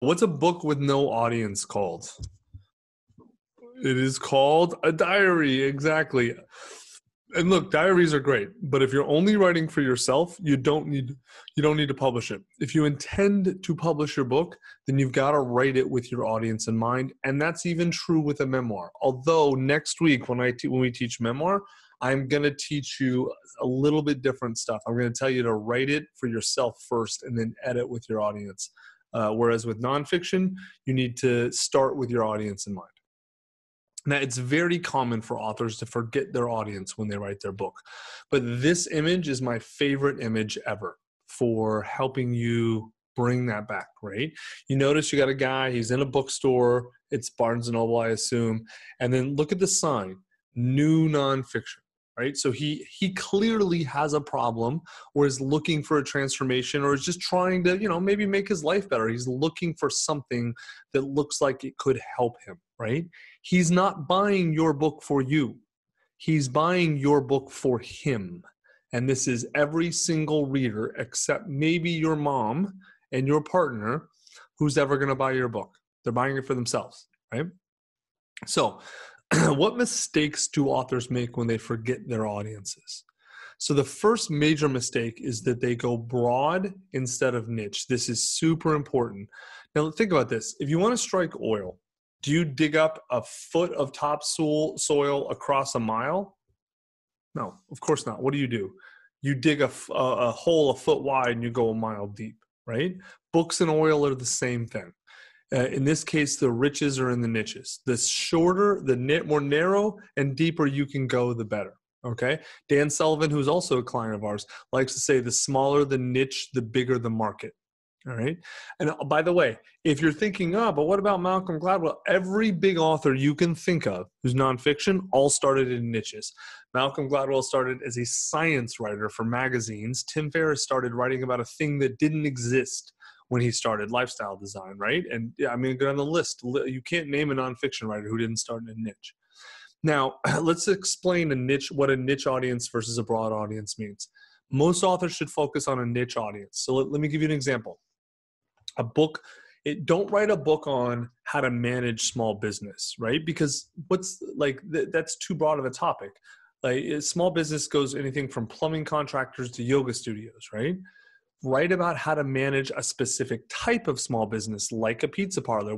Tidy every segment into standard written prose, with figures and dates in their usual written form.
What's a book with no audience called? It is called a diary, exactly. And look, diaries are great, but if you're only writing for yourself, you don't need to publish it. If you intend to publish your book, then you've got to write it with your audience in mind, and that's even true with a memoir. Although next week when we teach memoir, I'm going to teach you a little bit different stuff. I'm going to tell you to write it for yourself first and then edit with your audience. Whereas with nonfiction, you need to start with your audience in mind. Now, it's very common for authors to forget their audience when they write their book. But this image is my favorite image ever for helping you bring that back, right? You notice you got a guy, he's in a bookstore. It's Barnes & Noble, I assume. And then look at the sign, new nonfiction, right? So he clearly has a problem or is looking for a transformation or is just trying to, maybe make his life better. He's looking for something that looks like it could help him, right? He's not buying your book for you. He's buying your book for him. And this is every single reader except maybe your mom and your partner who's ever going to buy your book. They're buying it for themselves, right? So what mistakes do authors make when they forget their audiences? So the first major mistake is that they go broad instead of niche. This is super important. Now think about this. If you want to strike oil, do you dig up a foot of topsoil across a mile? No, of course not. What do? You dig a hole a foot wide and you go a mile deep, right? Books and oil are the same thing. In this case, the riches are in the niches. The shorter, more narrow and deeper you can go, the better. Okay. Dan Sullivan, who's also a client of ours, likes to say the smaller the niche, the bigger the market. All right. And by the way, if you're thinking, but what about Malcolm Gladwell? Every big author you can think of who's nonfiction all started in niches. Malcolm Gladwell started as a science writer for magazines. Tim Ferriss started writing about a thing that didn't exist when he started, lifestyle design, right? And yeah, I mean, go down the list. You can't name a nonfiction writer who didn't start in a niche. Now, let's explain what a niche audience versus a broad audience means. Most authors should focus on a niche audience. So let me give you an example. Don't write a book on how to manage small business, right? Because that's too broad of a topic. Like small business goes anything from plumbing contractors to yoga studios, right? Write about how to manage a specific type of small business like a pizza parlor,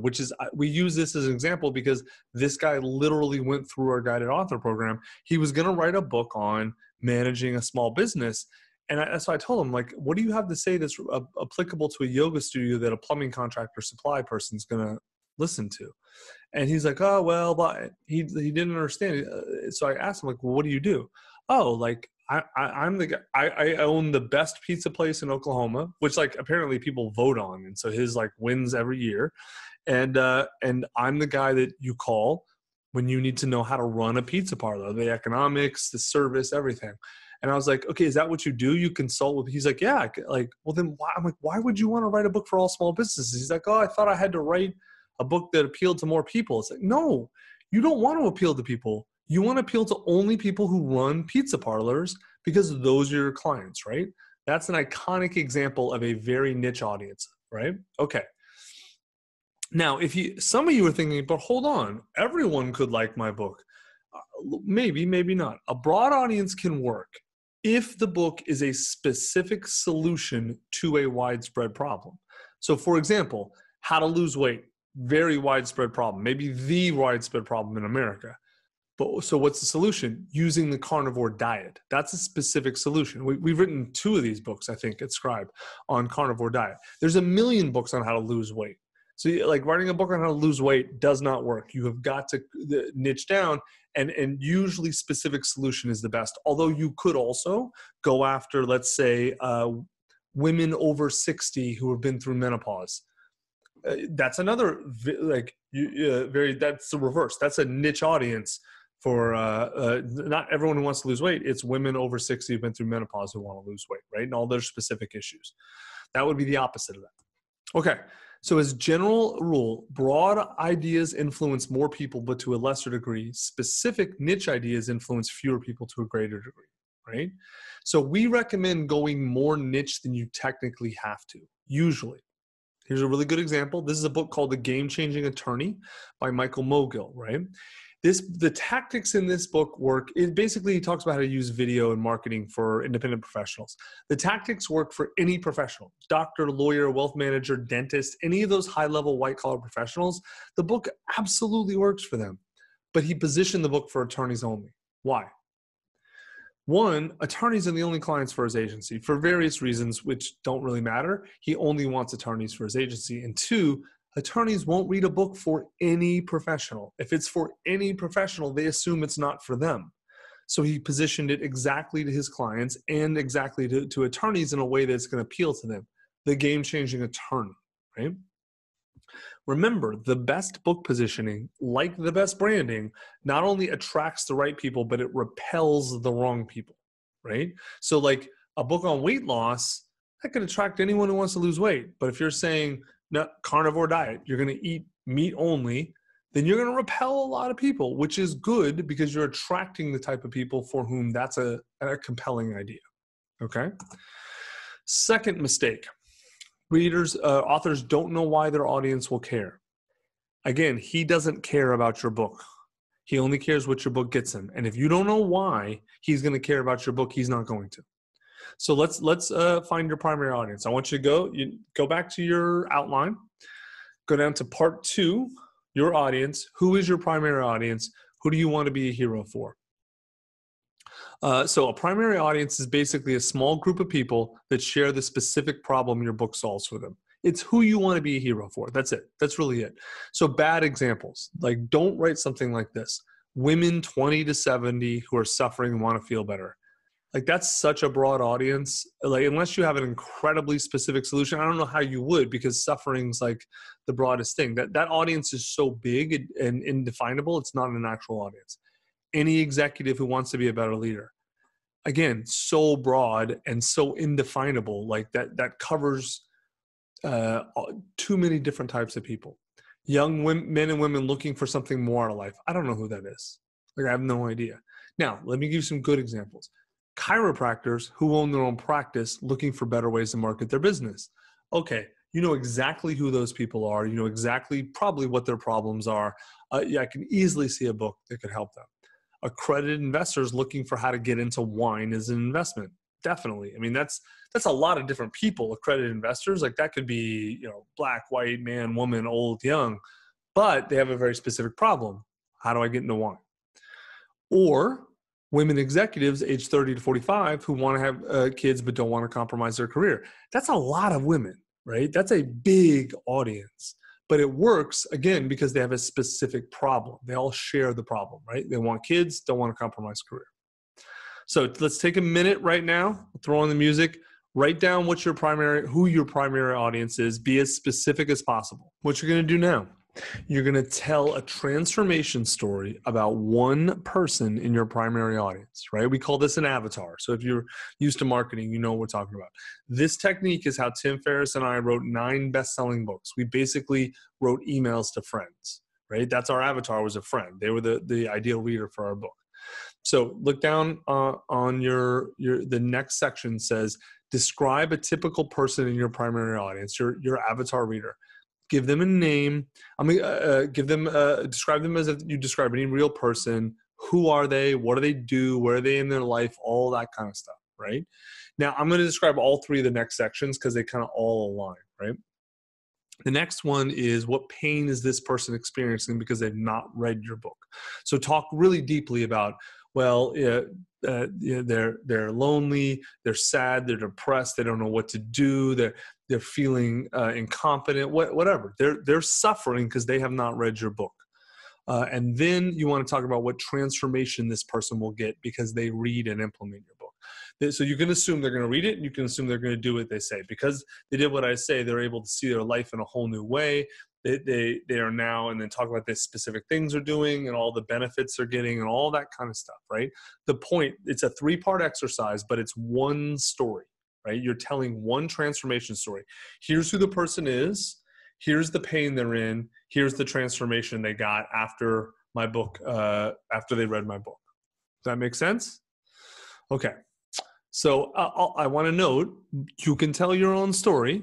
we use this as an example because this guy literally went through our guided author program. He was going to write a book on managing a small business. And that's why I told him, like, what do you have to say that's applicable to a yoga studio that a plumbing contractor supply person is going to listen to? And he's like, oh, well, but he didn't understand. So I asked him, like, well, what do you do? Oh, like, I'm the guy. I own the best pizza place in Oklahoma, which like apparently people vote on, and so his like wins every year. And I'm the guy that you call when you need to know how to run a pizza parlor, the economics, the service, everything. And I was like, okay, is that what you do? You consult with? He's like, yeah. Like, well, then why? I'm like, why would you want to write a book for all small businesses? He's like, oh, I thought I had to write a book that appealed to more people. It's like, no, you don't want to appeal to people. You want to appeal to only people who run pizza parlors because those are your clients, right? That's an iconic example of a very niche audience, right? Okay. Now, some of you are thinking, but hold on, everyone could like my book. Maybe, maybe not. A broad audience can work if the book is a specific solution to a widespread problem. So for example, how to lose weight, very widespread problem, maybe the widespread problem in America. So what's the solution? Using the carnivore diet. That's a specific solution. We've written 2 of these books, I think, at Scribe on carnivore diet. There's a million books on how to lose weight. So like writing a book on how to lose weight does not work. You have got to niche down, and usually specific solution is the best. Although you could also go after, let's say, women over 60 who have been through menopause. That's another, that's the reverse. That's a niche audience for not everyone who wants to lose weight. It's women over 60 who've been through menopause who want to lose weight, right? And all their specific issues. That would be the opposite of that. Okay. So as general rule, broad ideas influence more people, but to a lesser degree. Specific niche ideas influence fewer people to a greater degree, right? So we recommend going more niche than you technically have to, usually. Here's a really good example. This is a book called The Game-Changing Attorney by Michael Mogill, right? The tactics in this book work. It basically talks about how to use video and marketing for independent professionals. The tactics work for any professional, doctor, lawyer, wealth manager, dentist, any of those high-level white-collar professionals. The book absolutely works for them, but he positioned the book for attorneys only. Why? One, attorneys are the only clients for his agency for various reasons, which don't really matter. He only wants attorneys for his agency. And two, attorneys won't read a book for any professional. If it's for any professional, they assume it's not for them. So he positioned it exactly to his clients and exactly to attorneys in a way that's going to appeal to them. The game-changing attorney, right? Remember, the best book positioning, like the best branding, not only attracts the right people, but it repels the wrong people, right? So like a book on weight loss, that could attract anyone who wants to lose weight. But if you're saying, no, carnivore diet, you're going to eat meat only, then you're going to repel a lot of people, which is good because you're attracting the type of people for whom that's a compelling idea, okay? Second mistake. Authors don't know why their audience will care. Again, he doesn't care about your book. He only cares what your book gets him. And if you don't know why he's going to care about your book, he's not going to. So let's find your primary audience. I want you to go back to your outline, go down to part 2, your audience. Who is your primary audience? Who do you want to be a hero for? So a primary audience is basically a small group of people that share the specific problem your book solves for them. It's who you want to be a hero for. That's it. That's really it. So bad examples, like don't write something like this. Women 20 to 70 who are suffering and want to feel better. Like that's such a broad audience. Like unless you have an incredibly specific solution, I don't know how you would, because suffering's like the broadest thing. That audience is so big and indefinable. It's not an actual audience. Any executive who wants to be a better leader. Again, so broad and so indefinable, like that covers too many different types of people. Young men and women looking for something more out of life. I don't know who that is. Like I have no idea. Now, let me give you some good examples. Chiropractors who own their own practice looking for better ways to market their business. Okay, you know exactly who those people are. You know exactly probably what their problems are. I can easily see a book that could help them. Accredited investors looking for how to get into wine as an investment. Definitely. I mean, that's a lot of different people, accredited investors. Like that could be, black, white, man, woman, old, young, but they have a very specific problem. How do I get into wine? Or women executives age 30 to 45 who want to have kids but don't want to compromise their career. That's a lot of women, right? That's a big audience. But it works, again, because they have a specific problem. They all share the problem, right? They want kids, don't want to compromise career. So let's take a minute right now, throw on the music, write down who your primary audience is, be as specific as possible. What you're going to do now, you're going to tell a transformation story about one person in your primary audience, right? We call this an avatar. So if you're used to marketing, you know what we're talking about. This technique is how Tim Ferriss and I wrote 9 best-selling books. We basically wrote emails to friends, right? That's our avatar, was a friend. They were the ideal reader for our book. So look down on the next section says, describe a typical person in your primary audience, your avatar reader. Give them a name. Describe them as if you describe any real person. Who are they? What do they do? Where are they in their life? All that kind of stuff, right? Now, I'm going to describe all 3 of the next sections because they kind of all align, right? The next one is, what pain is this person experiencing because they've not read your book? So talk really deeply about, they're lonely, they're sad, they're depressed, they don't know what to do, they're feeling incompetent, whatever. They're suffering because they have not read your book. And then you want to talk about what transformation this person will get because they read and implement your book. So you can assume they're going to read it, and you can assume they're going to do what they say. Because they did what I say, they're able to see their life in a whole new way. They are now, and then talk about the specific things they're doing and all the benefits they're getting and all that kind of stuff, right? The point, it's a 3-part exercise, but it's one story, right? You're telling one transformation story. Here's who the person is. Here's the pain they're in. Here's the transformation they got after my book, after they read my book. Does that make sense? Okay. So I want to note, you can tell your own story.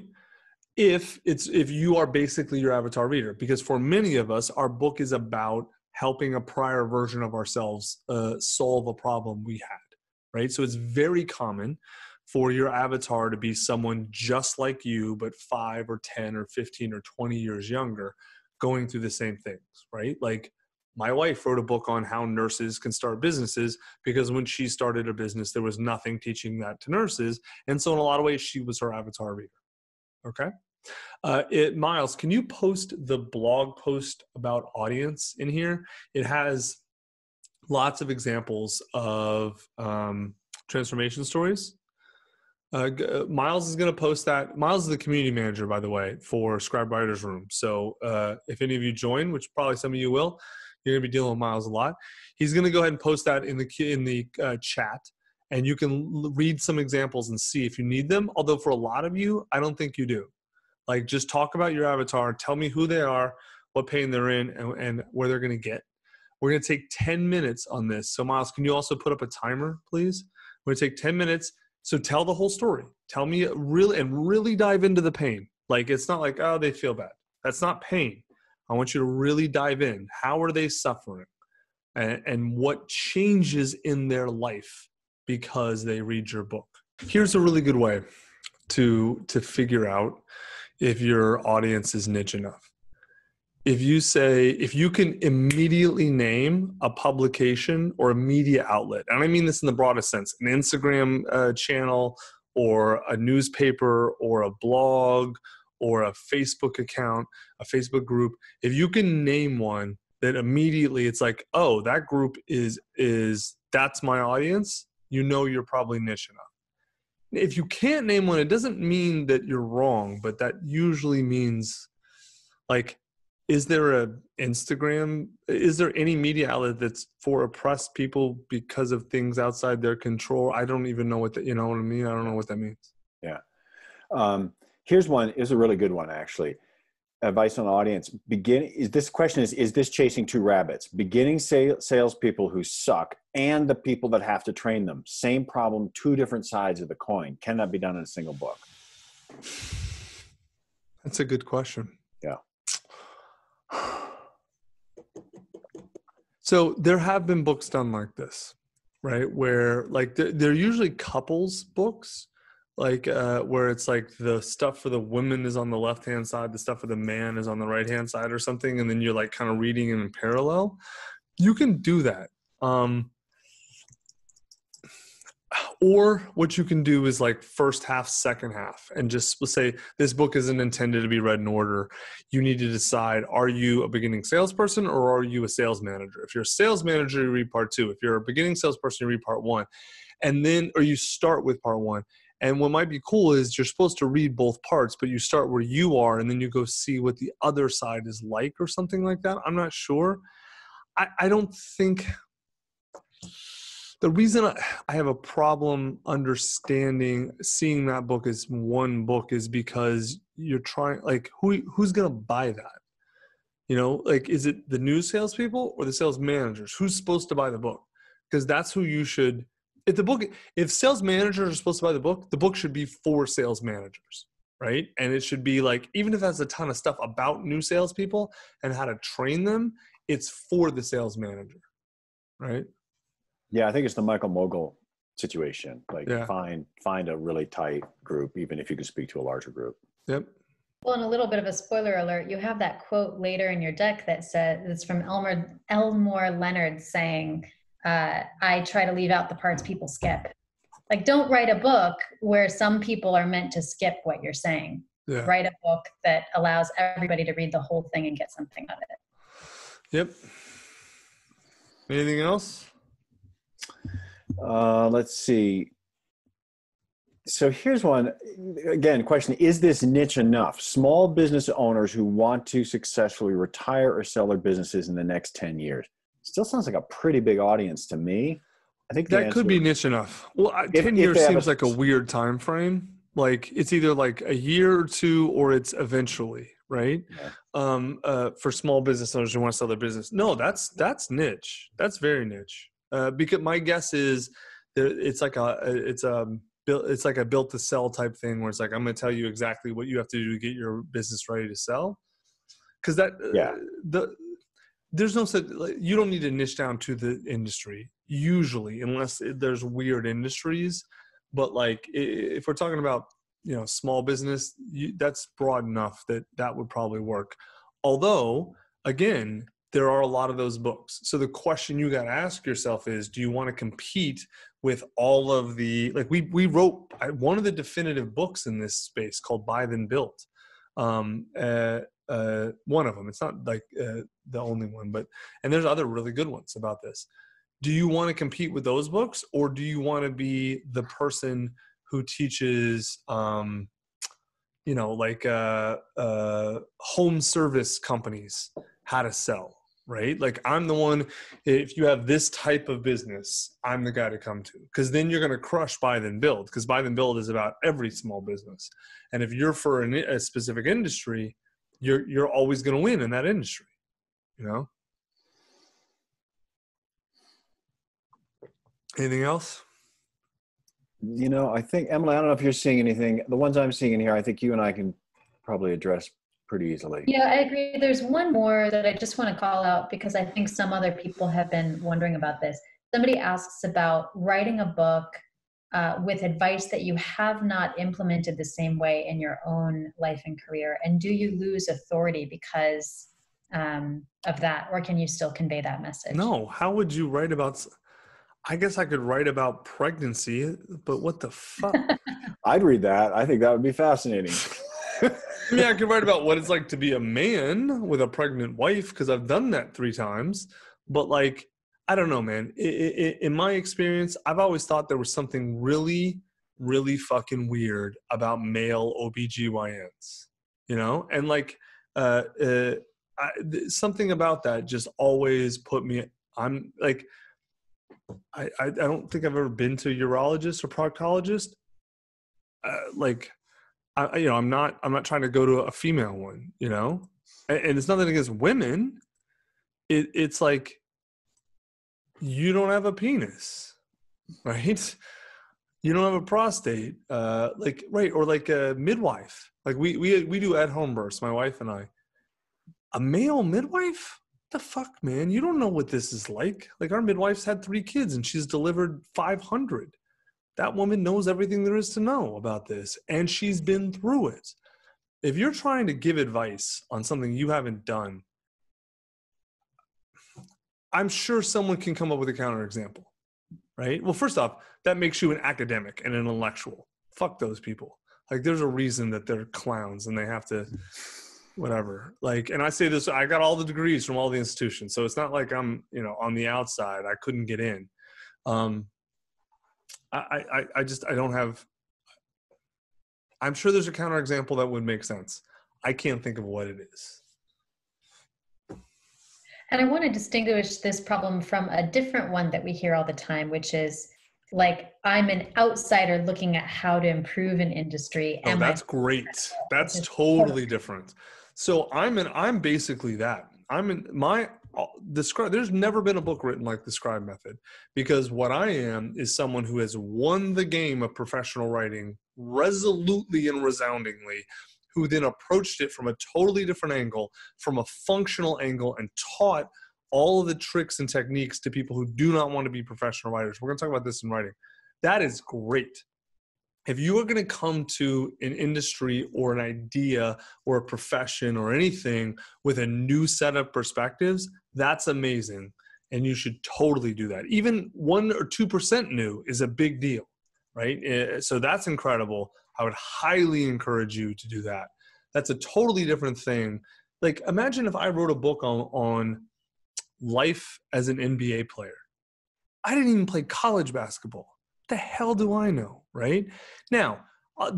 if you are basically your avatar reader, because for many of us, our book is about helping a prior version of ourselves solve a problem we had, right? So it's very common for your avatar to be someone just like you, but 5 or 10 or 15 or 20 years younger, going through the same things, right? Like my wife wrote a book on how nurses can start businesses, because when she started a business, there was nothing teaching that to nurses. And so in a lot of ways, she was her avatar reader. Okay. Miles, can you post the blog post about audience in here? It has lots of examples of transformation stories. Miles is going to post that. Miles is the community manager, by the way, for Scribe Writers Room. So if any of you join, which probably some of you will, you're going to be dealing with Miles a lot. He's going to go ahead and post that in the chat, and you can read some examples and see if you need them. Although for a lot of you, I don't think you do. Like, just talk about your avatar, tell me who they are, what pain they're in, and where they're going to get. We're going to take 10 minutes on this. So Miles, can you also put up a timer, please? We're going to take 10 minutes. So tell the whole story. Tell me really dive into the pain. Like, it's not like, oh, they feel bad. That's not pain. I want you to really dive in. How are they suffering? And what changes in their life because they read your book? Here's a really good way to figure out if your audience is niche enough. If you can immediately name a publication or a media outlet, and I mean this in the broadest sense, an Instagram channel or a newspaper or a blog or a Facebook account, a Facebook group, if you can name one that immediately it's like, oh, that group that's my audience, you know you're probably niche enough. If you can't name one, it doesn't mean that you're wrong, but that usually means, like, is there any media outlet that's for oppressed people because of things outside their control? I don't even know you know what I mean? I don't know what that means. Yeah. Here's a really good one, actually. Advice on the audience. Is this chasing two rabbits? Beginning salespeople who suck and the people that have to train them. Same problem, two different sides of the coin. Can that be done in a single book? That's a good question. Yeah. So there have been books done like this, right? Where like they're usually couples books, like where it's like the stuff for the woman is on the left-hand side, the stuff for the man is on the right-hand side or something. And then you're like kind of reading in parallel. You can do that. Or what you can do is like first half, second half, and just say this book isn't intended to be read in order. You need to decide, are you a beginning salesperson or are you a sales manager? If you're a sales manager, you read part 2. If you're a beginning salesperson, you read part 1. Or you start with part 1. And what might be cool is you're supposed to read both parts, but you start where you are and then you go see what the other side is like or something like that. I'm not sure. I don't think... The reason I have a problem seeing that book as one book is because you're trying, like, who's going to buy that? You know, like, is it the new salespeople or the sales managers? Who's supposed to buy the book? Because that's who you should, if sales managers are supposed to buy the book should be for sales managers, right? And it should be like, even if it has a ton of stuff about new salespeople and how to train them, it's for the sales manager, right? Yeah, I think it's the Michael Mogul situation. Like, find a really tight group, even if you can speak to a larger group. Yep. Well, and a little bit of a spoiler alert, you have that quote later in your deck that says, it's from Elmore Leonard saying, I try to leave out the parts people skip. Like, don't write a book where some people are meant to skip what you're saying. Yeah. Write a book that allows everybody to read the whole thing and get something out of it. Yep. Anything else? Let's see. So here's one. Again, question, is this niche enough? Small business owners who want to successfully retire or sell their businesses in the next 10 years. Still sounds like a pretty big audience to me. I think that could be niche enough. Well, 10 years seems like a weird time frame. Like, it's either like a year or 2 or it's eventually, right? Yeah. For small business owners who want to sell their business. No, that's niche. That's very niche. Because my guess is it's it's like a built to sell type thing where it's like, I'm going to tell you exactly what you have to do to get your business ready to sell. Cause that, there's no such, like, you don't need to niche down to the industry usually, unless there's weird industries. But like, if we're talking about, you know, small business, that's broad enough that would probably work. Although, again, there are a lot of those books. So the question you got to ask yourself is, do you want to compete with all of the, like we wrote one of the definitive books in this space called Buy Then Build. One of them, it's not like the only one, but, and there's other really good ones about this. Do you want to compete with those books, or do you want to be the person who teaches, you know, like home service companies how to sell, right? Like, I'm the one, if you have this type of business, I'm the guy to come to, because then you're going to crush Buy Then Build, because Buy Then Build is about every small business. And if you're for a specific industry, you're always going to win in that industry, you know? Anything else? You know, I think, Emily, I don't know if you're seeing anything. The ones I'm seeing in here, I think you and I can probably address pretty easily. Yeah, I agree. There's one more that I just want to call out because I think some other people have been wondering about this. Somebody asks about writing a book with advice that you have not implemented the same way in your own life and career. And do you lose authority because of that? Or can you still convey that message? No. How would you write about... I guess I could write about pregnancy, but what the fuck? I'd read that. I think that would be fascinating. I mean, I could write about what it's like to be a man with a pregnant wife, because I've done that 3 times. But like, I don't know, man. In my experience, I've always thought there was something really, really fucking weird about male OBGYNs, you know? And like, something about that just always put me, I'm like, I don't think I've ever been to a urologist or proctologist. Like, you know, I'm not trying to go to a female one, you know, and it's nothing against women. It's like, you don't have a penis, right? You don't have a prostate, like, right. Or like a midwife. Like we do at-home births, my wife and I. A male midwife? The fuck, man? You don't know what this is like. Like, our midwife's had 3 kids and she's delivered 500. That woman knows everything there is to know about this, and she's been through it. If you're trying to give advice on something you haven't done, I'm sure someone can come up with a counterexample, right? Well, first off, that makes you an academic and an intellectual. Fuck those people. Like, there's a reason that they're clowns and they have to... whatever. Like, and I say this, I got all the degrees from all the institutions. So it's not like I'm, you know, on the outside, I couldn't get in. I don't have, I'm sure there's a counterexample that would make sense. I can't think of what it is. And I want to distinguish this problem from a different one that we hear all the time, which is like, I'm an outsider looking at how to improve an industry. Oh, that's great. That's totally different. So I'm basically that. There's never been a book written like the Scribe method, because what I am is someone who has won the game of professional writing resolutely and resoundingly, who then approached it from a totally different angle, from a functional angle, and taught all of the tricks and techniques to people who do not want to be professional writers. We're going to talk about this in writing. That is great. If you are going to come to an industry or an idea or a profession or anything with a new set of perspectives, that's amazing. And you should totally do that. Even 1 or 2% new is a big deal, right? So that's incredible. I would highly encourage you to do that. That's a totally different thing. Like, imagine if I wrote a book on life as an NBA player. I didn't even play college basketball. The hell do I know, right? Now,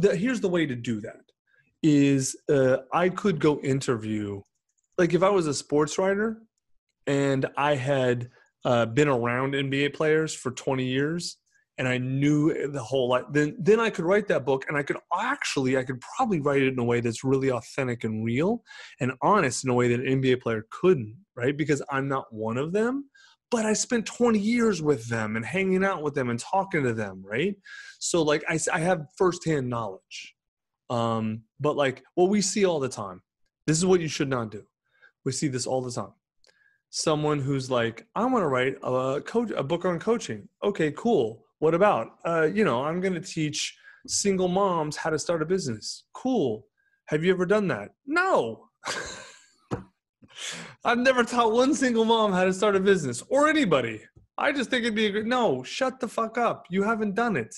here's the way to do that is I could go interview, like if I was a sports writer and I had been around NBA players for 20 years and I knew the whole life, then I could write that book, and I could probably write it in a way that's really authentic and real and honest in a way that an NBA player couldn't, right? Because I'm not one of them. but I spent 20 years with them and hanging out with them and talking to them, right? So like I have firsthand knowledge. But like what we see all the time, this is what you should not do. We see this all the time. Someone who's like, I want to write a book on coaching. Okay, cool. What about? I'm going to teach single moms how to start a business. Cool. Have you ever done that? No. I've never taught one single mom how to start a business or anybody. I just think it'd be no, shut the fuck up. You haven't done it.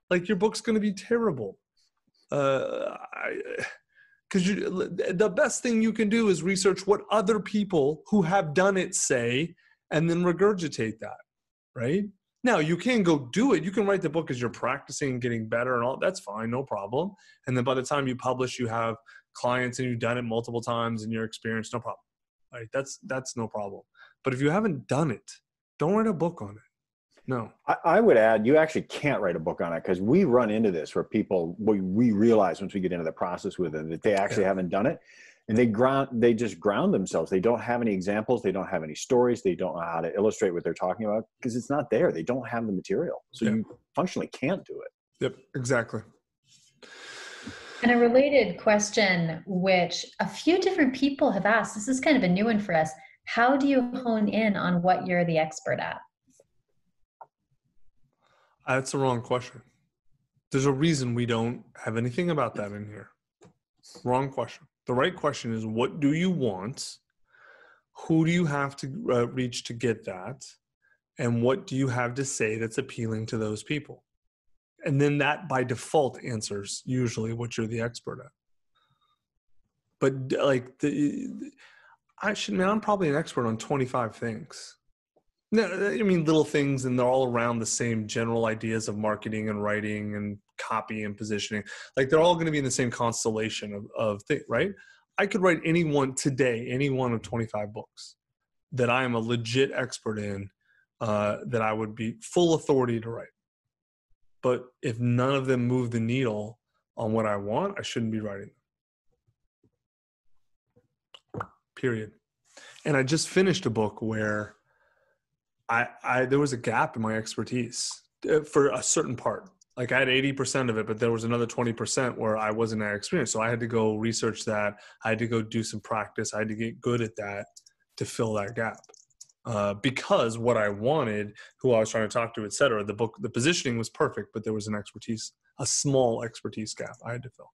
Like your book's going to be terrible. Because the best thing you can do is research what other people who have done it say and then regurgitate that, right? Now, you can go do it. You can write the book as you're practicing and getting better and all. That's fine, no problem. And then by the time you publish, you have clients and you've done it multiple times and you're experienced, no problem. Right? That's no problem. But if you haven't done it, don't write a book on it. No. I would add, you actually can't write a book on it because we run into this where people, we realize once we get into the process with them that they actually haven't done it, and they just ground themselves. They don't have any examples. They don't have any stories. They don't know how to illustrate what they're talking about because it's not there. They don't have the material. So you functionally can't do it. Yep, exactly. And a related question, which a few different people have asked, this is kind of a new one for us. How do you hone in on what you're the expert at? That's the wrong question. There's a reason we don't have anything about that in here. Wrong question. The right question is, what do you want? Who do you have to reach to get that? And what do you have to say that's appealing to those people? And then that by default answers usually what you're the expert at. But like I'm probably an expert on 25 things. No, I mean little things, and they're all around the same general ideas of marketing and writing and copy and positioning. Like they're all going to be in the same constellation of things, right? I could write any one of 25 books that I am a legit expert in, that I would be full authority to write. But if none of them move the needle on what I want, I shouldn't be writing them. Period. And I just finished a book where there was a gap in my expertise for a certain part. Like I had 80% of it, but there was another 20% where I wasn't that experienced. So I had to go research that. I had to go do some practice. I had to get good at that to fill that gap. Because what I wanted, who I was trying to talk to, et cetera, the positioning was perfect, but there was a small expertise gap I had to fill.